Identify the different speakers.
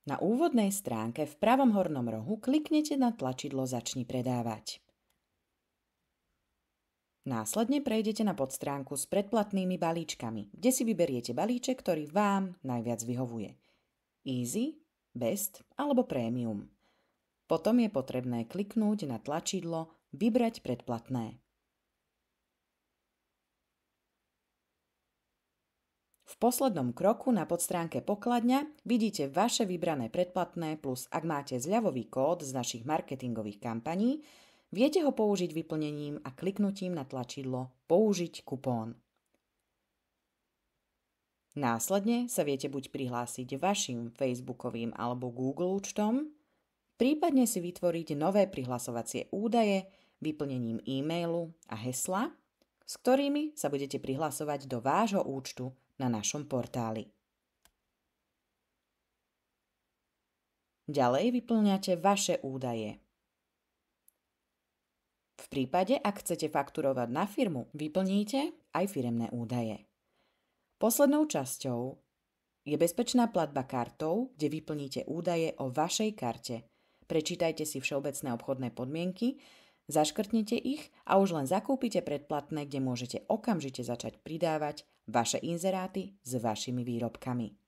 Speaker 1: Na úvodnej stránke v pravom hornom rohu kliknete na tlačidlo Začni predávať. Následne prejdete na podstránku s predplatnými balíčkami, kde si vyberiete balíček, ktorý vám najviac vyhovuje. Easy, Best alebo Premium. Potom je potrebné kliknúť na tlačidlo Vybrať predplatné. V poslednom kroku na podstránke Pokladňa vidíte vaše vybrané predplatné plus ak máte zľavový kód z našich marketingových kampaní, viete ho použiť vyplnením a kliknutím na tlačidlo Použiť kupón. Následne sa viete buď prihlásiť vašim facebookovým alebo Google účtom, prípadne si vytvoriť nové prihlasovacie údaje vyplnením e-mailu a hesla, s ktorými sa budete prihlasovať do vášho účtu na našom portáli. Ďalej vyplňate vaše údaje. V prípade, ak chcete fakturovať na firmu, vyplníte aj firemné údaje. Poslednou časťou je bezpečná platba kartou, kde vyplníte údaje o vašej karte. Prečítajte si všeobecné obchodné podmienky, zaškrtnite ich a už len zakúpite predplatné, kde môžete okamžite začať pridávať vaše inzeráty s vašimi výrobkami.